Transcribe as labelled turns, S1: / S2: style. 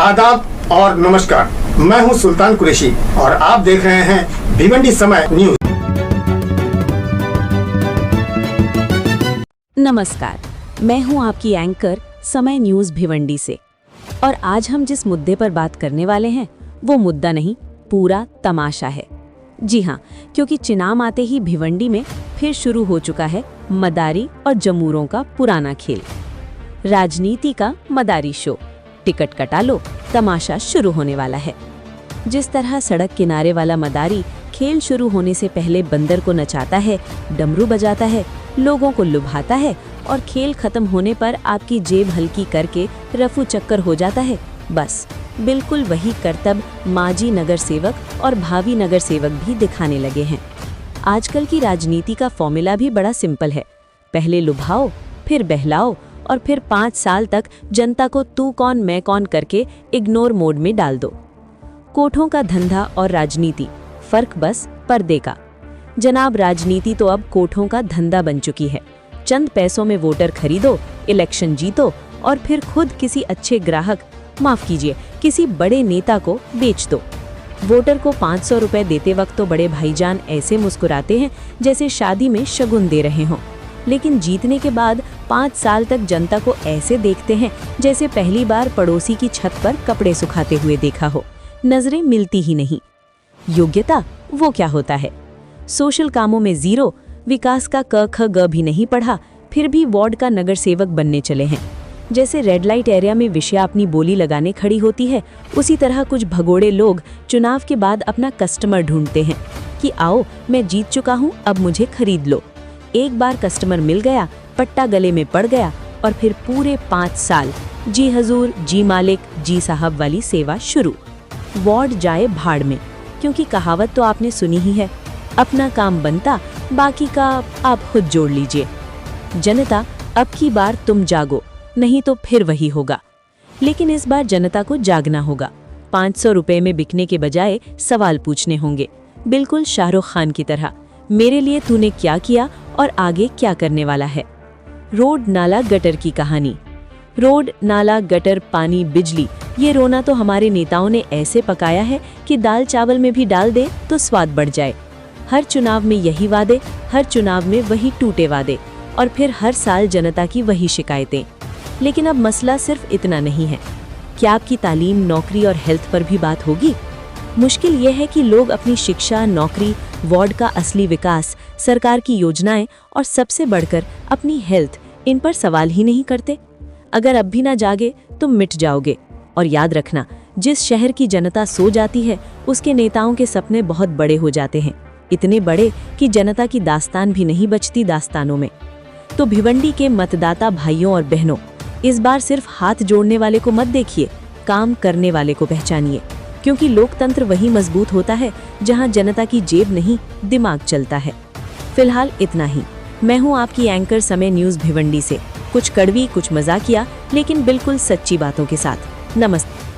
S1: आदाब और नमस्कार। मैं हूं सुल्तान कुरैशी और आप देख रहे हैं भिवंडी समय न्यूज।
S2: नमस्कार, मैं हूं आपकी एंकर समय न्यूज भिवंडी से। और आज हम जिस मुद्दे पर बात करने वाले हैं वो मुद्दा नहीं, पूरा तमाशा है। जी हाँ, क्योंकि चुनाव आते ही भिवंडी में फिर शुरू हो चुका है मदारी और जमूरों का पुराना खेल। राजनीति का मदारी शो। टिकट कटा लो, तमाशा शुरू होने वाला है। जिस तरह सड़क किनारे वाला मदारी खेल शुरू होने से पहले बंदर को नचाता है, डमरू बजाता है, लोगों को लुभाता है और खेल खत्म होने पर आपकी जेब हल्की करके रफू चक्कर हो जाता है, बस बिल्कुल वही करतब माजी नगर सेवक और भावी नगर सेवक भी दिखाने लगे हैं। आजकल की राजनीति का फॉर्मूला भी बड़ा सिंपल है। पहले लुभाओ, फिर बहलाओ और फिर 5 साल तक जनता को तू कौन मैं कौन करके इग्नोर मोड में डाल दो। कोठों का धंधा और राजनीति, फर्क बस पर्दे का। जनाब, राजनीति तो अब कोठों का धंधा बन चुकी है। चंद पैसों में वोटर खरीदो, इलेक्शन जीतो और फिर खुद किसी अच्छे ग्राहक, माफ कीजिए किसी बड़े नेता को बेच दो। वोटर को 500 रुपए देते वक्त तो बड़े भाईजान ऐसे मुस्कुराते हैं जैसे शादी में शगुन दे रहे हों, लेकिन जीतने के बाद 5 साल तक जनता को ऐसे देखते हैं जैसे पहली बार पड़ोसी की छत पर कपड़े सुखाते हुए देखा हो। नजरें मिलती ही नहीं। योग्यता वो क्या होता है? सोशल कामों में जीरो, विकास का क ख ग भी नहीं पढ़ा, फिर भी वार्ड का नगर सेवक बनने चले हैं। जैसे रेड लाइट एरिया में विषया अपनी बोली लगाने खड़ी होती है, उसी तरह कुछ भगोड़े लोग चुनाव के बाद अपना कस्टमर ढूंढते हैं कि आओ मैं जीत चुका हूं, अब मुझे खरीद लो। एक बार कस्टमर मिल गया, पट्टा गले में पड़ गया और फिर पूरे 5 साल जी हजूर, जी मालिक, जी साहब वाली सेवा शुरू। वार्ड जाए भाड़ में, क्योंकि कहावत तो आपने सुनी ही है, अपना काम बनता, बाकी का आप खुद जोड़ लीजिए। जनता, अब की बार तुम जागो, नहीं तो फिर वही होगा। लेकिन इस बार जनता को जागना होगा। 500 रुपए में बिकने के बजाय सवाल पूछने होंगे, बिल्कुल शाहरुख खान की तरह। मेरे लिए तूने क्या किया और आगे क्या करने वाला है? रोड, नाला, गटर की कहानी। रोड, नाला, गटर, पानी, बिजली, ये रोना तो हमारे नेताओं ने ऐसे पकाया है कि दाल चावल में भी डाल दे तो स्वाद बढ़ जाए। हर चुनाव में यही वादे, हर चुनाव में वही टूटे वादे और फिर हर साल जनता की वही शिकायतें। लेकिन अब मसला सिर्फ इतना नहीं है। क्या आपकी तालीम, नौकरी और हेल्थ पर भी बात होगी? मुश्किल यह है कि लोग अपनी शिक्षा, नौकरी, वार्ड का असली विकास, सरकार की योजनाएं और सबसे बढ़कर अपनी हेल्थ, इन पर सवाल ही नहीं करते। अगर अब भी ना जागे तो मिट जाओगे। और याद रखना, जिस शहर की जनता सो जाती है उसके नेताओं के सपने बहुत बड़े हो जाते हैं, इतने बड़े कि जनता की दास्तान भी नहीं बचती दास्तानों में। तो भिवंडी के मतदाता भाइयों और बहनों, इस बार सिर्फ हाथ जोड़ने वाले को मत देखिए, काम करने वाले को पहचानिए, क्योंकि लोकतंत्र वही मजबूत होता है जहां जनता की जेब नहीं, दिमाग चलता है। फिलहाल इतना ही। मैं हूं आपकी एंकर समय न्यूज भिवंडी से, कुछ कड़वी, कुछ मजाकिया, लेकिन बिल्कुल सच्ची बातों के साथ। नमस्ते।